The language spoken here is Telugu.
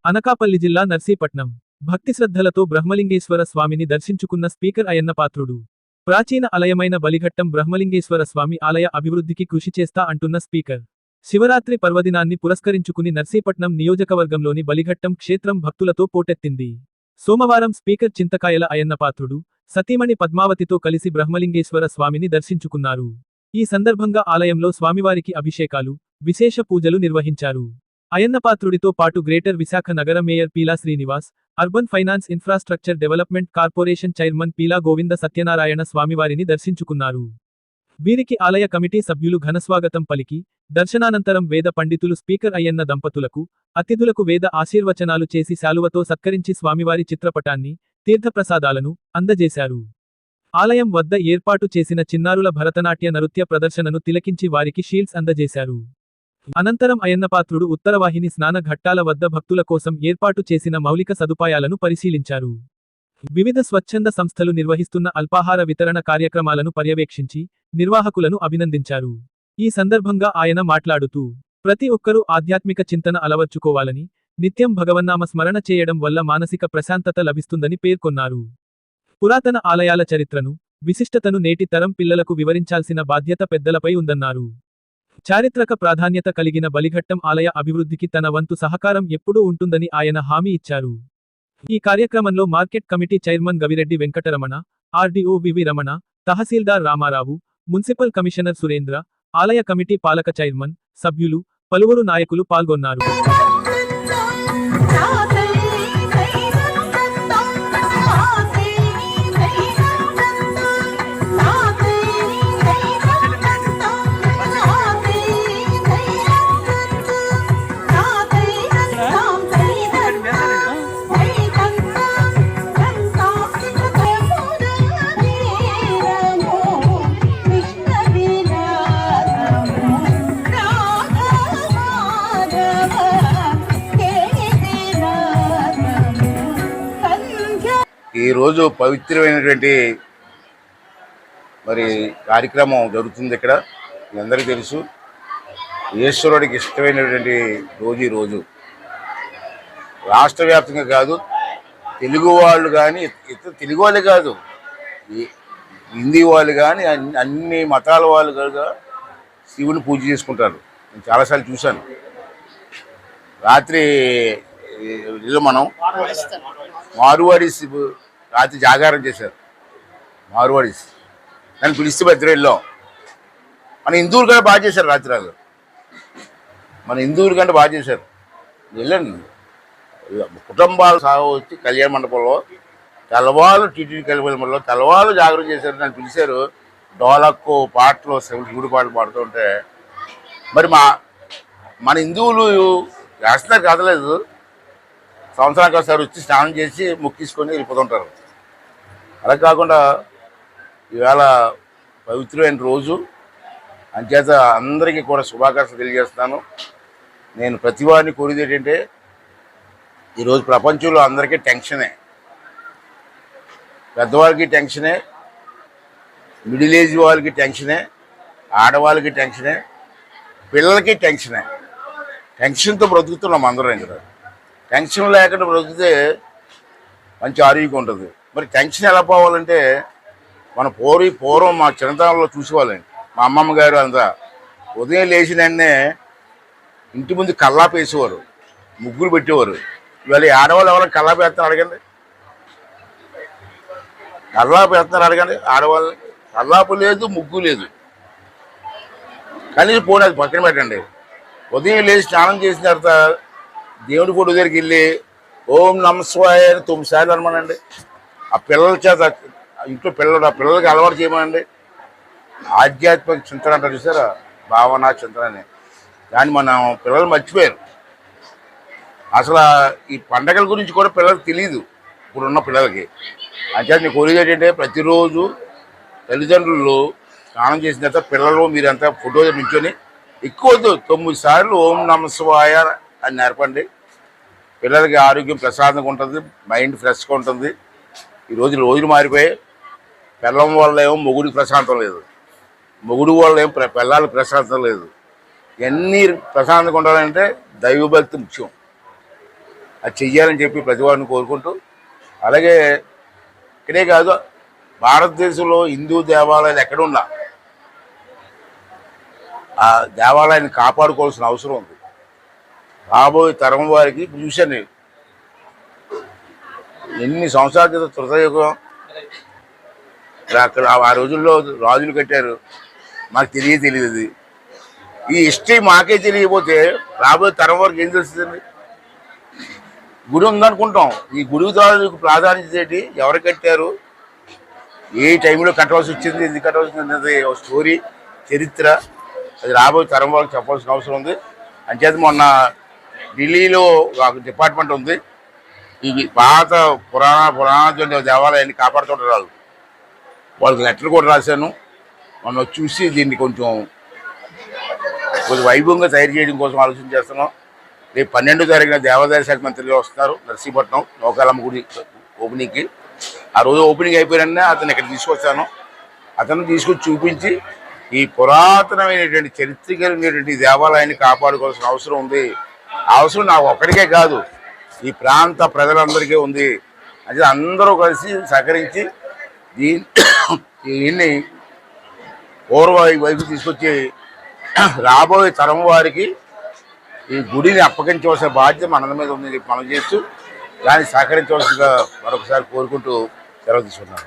అనకాపల్లి జిల్లా నర్సీపట్నం భక్తి శ్రద్ధలతో బ్రహ్మలింగేశ్వర స్వామిని దర్శించుకున్న స్పీకర్ అయ్యన్నపాత్రుడు. ప్రాచీన ఆలయమైన బలిఘట్టం బ్రహ్మలింగేశ్వర స్వామి ఆలయ అభివృద్ధికి కృషి చేస్తా అంటున్న స్పీకర్. శివరాత్రి పర్వదినాన్ని పురస్కరించుకుని నర్సీపట్నం నియోజకవర్గంలోని బలిఘట్టం క్షేత్రం భక్తులతో పోటెత్తింది. సోమవారం స్పీకర్ చింతకాయల అయ్యన్నపాత్రుడు సతీమణి పద్మావతితో కలిసి బ్రహ్మలింగేశ్వర స్వామిని దర్శించుకున్నారు. ఈ సందర్భంగా ఆలయంలో స్వామివారికి అభిషేకాలు, విశేష పూజలు నిర్వహించారు. అయ్యన్నపాత్రుడితో పాటు గ్రేటర్ విశాఖ నగర mayor Peela Srinivas, urban finance infrastructure development corporation chairman Peela Govinda Satyanarayana స్వామివారిని దర్శించుకున్నారు. వీరికి ఆలయ కమిటీ సభ్యులు ఘనస్వాగతం పలికి, దర్శనానంతరం వేద పండితులు స్పీకర్ అయ్యన్న దంపతులకు, అతిథులకు వేద ఆశీర్వచనాలు చేసి శాలువతో సత్కరించి స్వామివారి చిత్రపటాన్ని, తీర్థప్రసాదాలను అందజేశారు. ఆలయం వద్ద ఏర్పాటు చేసిన చిన్నారుల భరతనాట్య నృత్య ప్రదర్శనను తిలకించి వారికి షీల్డ్స్ అందజేశారు. అనంతరం అయ్యన్నపాత్రుడు ఉత్తరవాహిని స్నాన ఘట్టాల వద్ద భక్తుల కోసం ఏర్పాటు చేసిన మౌలిక సదుపాయాలను పరిశీలించారు. వివిధ స్వచ్ఛంద సంస్థలు నిర్వహిస్తున్న అల్పాహార వితరణ కార్యక్రమాలను పర్యవేక్షించి, నిర్వాహకులను అభినందించారు. ఈ సందర్భంగా ఆయన మాట్లాడుతూ, ప్రతి ఒక్కరూ ఆధ్యాత్మిక చింతన అలవర్చుకోవాలని, నిత్యం భగవన్నామ స్మరణ చేయడం వల్ల మానసిక ప్రశాంతత లభిస్తుందని పేర్కొన్నారు. పురాతన ఆలయాల చరిత్రను, విశిష్టతను నేటి తరం పిల్లలకు వివరించాల్సిన బాధ్యత పెద్దలపై ఉందన్నారు. చారిత్రక ప్రాధాన్యత కలిగిన బలిఘట్టం ఆలయ అభివృద్ధికి తన వంతు సహకారం ఎప్పుడూ ఉంటుందని ఆయన హామీ ఇచ్చారు. ఈ కార్యక్రమంలో market committee chairman Gavireddy Venkataramana, RDO VV Ramana, tahsildar Rama Rao, municipal commissioner Surendra, ఆలయ కమిటీ పాలక చైర్మన్, సభ్యులు, పలువురు నాయకులు పాల్గొన్నారు. ఈరోజు పవిత్రమైనటువంటి కార్యక్రమం జరుగుతుంది. ఇక్కడ మీ అందరికీ తెలుసు, ఈశ్వరుడికి ఇష్టమైనటువంటి రోజు ఈరోజు. రాష్ట్ర వ్యాప్తంగా కాదు, తెలుగు వాళ్ళు కానీ, ఇతర తెలుగు వాళ్ళు కాదు, హిందీ వాళ్ళు కానీ, అన్ని మతాల వాళ్ళు కూడా శివుని పూజ చేసుకుంటారు. నేను చాలాసార్లు చూశాను. రాత్రి మనం మార్వాడీస్ రాత్రి జాగారం చేశారు. మార్వాడీస్ నన్ను పిలిస్తే బద్రేళ్ళం. మన హిందువులు కంటే బాగా చేశారు. రాత్రి రాదు మన హిందువుల కంటే బాగా చేశారు. వెళ్ళండి, కుటుంబాలు వచ్చి కళ్యాణ మండపంలో తెల్లవాళ్ళు, టీటీడీ కళ్యాణ మండపంలో తెల్లవాళ్ళు జాగరణ చేశారు. నన్ను పిలిచారు. డోలక్కు పాటలు, శివుడి పాటలు పాడుతుంటే మరి మన హిందువులు చేస్తున్నారు కదలేదు. సంవత్సరానికి ఒకసారి వచ్చి స్నానం చేసి మొక్కిసుకొని వెళ్ళిపోతుంటారు. అలా కాకుండా ఈవేళ పవిత్రమైన రోజు, అంచేత అందరికీ కూడా శుభాకాంక్షలు తెలియజేస్తున్నాను. నేను ప్రతివాడిని కోరేది ఏంటంటే, ఈరోజు ప్రపంచంలో అందరికీ టెన్షనే. పెద్దవాళ్ళకి టెన్షనే, మిడిల్ ఏజ్ వాళ్ళకి టెన్షనే, ఆడవాళ్ళకి టెన్షనే, పిల్లలకి టెన్షనే. టెన్షన్తో బ్రతుకుతున్నాం అందరం. ఇక్కడ టెన్షన్ లేకుండా బ్రతికితే మంచి ఆరోగ్యం ఉంటుంది. మరి టెన్షన్ ఎలా పోవాలంటే, మన పూర్వం మా చిన్నతనంలో చూసేవాళ్ళండి. మా అమ్మమ్మ గారు అంతా ఉదయం లేచిన వెంటనే ఇంటి ముందు కల్లాపు వేసేవారు, ముగ్గులు పెట్టేవారు. ఇవాళ ఆడవాళ్ళు ఎవరైనా కల్లాపు వేస్తున్నారు అడగండి, కల్లాపు వేస్తున్నారు అడగండి. ఆడవాళ్ళని కల్లాపు లేదు, ముగ్గు లేదు. కనీసం పోనీ అది పక్కన పెట్టండి. ఉదయం లేచి స్నానం చేసిన తర్వాత దేవుడి ఫోటో దగ్గరికి వెళ్ళి ఓం నమస్వాయ అని 9 సార్లు అనమానండి. ఆ పిల్లల చేత ఇంట్లో పిల్లలకి అలవాటు చేయమనండి. ఆధ్యాత్మిక చింతన అంటారు చూసారా, భావన చింతన అని. దాన్ని మనం పిల్లలు మర్చిపోయారు. అసలు ఈ పండగల గురించి కూడా పిల్లలకు తెలియదు ఇప్పుడున్న పిల్లలకి. అంచేత నేను కోరేది ఏంటంటే, ప్రతిరోజు తల్లిదండ్రులు స్నానం చేసిన తర్వాత పిల్లలు మీరంతా ఫోటో నించొని ఎక్కువ 9 సార్లు ఓం నమస్వాయ అని నేర్పండి. పిల్లలకి ఆరోగ్యం ప్రశాంతంగా ఉంటుంది, మైండ్ ఫ్రెష్గా ఉంటుంది. రోజులు మారిపోయి పిల్లం వల్ల ఏమో మొగుడికి ప్రశాంతం లేదు, మొగుడు వల్ల ఏమో పిల్లలకి ప్రశాంతం లేదు. ఇవన్నీ ప్రశాంతంగా ఉండాలంటే దైవభక్తి ముఖ్యం. అది చెయ్యాలని చెప్పి ప్రతి వారిని కోరుకుంటూ, అలాగే ఇక్కడే కాదు భారతదేశంలో హిందూ దేవాలయాలు ఎక్కడున్నా ఆ దేవాలయాన్ని కాపాడుకోవాల్సిన అవసరం ఉంది. రాబోయే తరం వారికి ఇప్పుడు చూశాను నేను ఎన్ని సంవత్సరాల క్రితం త్రితయుగం అక్కడ ఆ రోజుల్లో రాజులు కట్టారు, మాకు తెలియదు అది. ఈ హిస్టరీ మాకే తెలియకపోతే రాబోయే తరం వరకు ఏం తెలుస్తుందండి? గుడి ఉందనుకుంటాం, ఈ గుడి తాలూకు ప్రాధాన్యత ఏంటి, ఎవరు కట్టారు, ఏ టైంలో కట్టవలసి వచ్చింది, ఎందుకు కట్టవలసి వచ్చింది అనేది ఒక స్టోరీ, చరిత్ర, అది రాబోయే తరం వాళ్ళకి చెప్పాల్సిన అవసరం ఉంది. అంచేత మొన్న ఢిల్లీలో ఒక డిపార్ట్మెంట్ ఉంది, ఇవి పాత పురాణ దేవాలయాన్ని కాపాడుతుంటారు. వాళ్ళకి లెటర్ కూడా రాశాను, మొన్న చూసి దీన్ని కొంచెం వైభవంగా తయారు చేయడం కోసం ఆలోచన చేస్తున్నాం. రేపు 12వ తారీఖున దేవాదాయ శాఖ మంత్రి వస్తున్నారు నర్సీపట్నం నౌకాలమ్మ గుడి ఓపెనింగ్కి. ఆ రోజు ఓపెనింగ్ అయిపోయినా అతను ఇక్కడ తీసుకొస్తాను, అతను తీసుకొచ్చి చూపించి ఈ పురాతనమైనటువంటి చరిత్ర కలిగినటువంటి దేవాలయాన్ని కాపాడుకోవాల్సిన అవసరం ఉంది. ఆ అవసరం నాకు ఒక్కడికే కాదు, ఈ ప్రాంత ప్రజలందరికీ ఉంది. అంటే అందరూ కలిసి సహకరించి దీన్ని పూర్వ వైపు తీసుకొచ్చి రాబోయే తరం వారికి ఈ గుడిని అప్పగించవలసిన బాధ్యత మన మీద ఉంది మనం చేస్తూ దాన్ని సహకరించవలసిందిగా మరొకసారి కోరుకుంటూ సెలవు తీసుకున్నాను.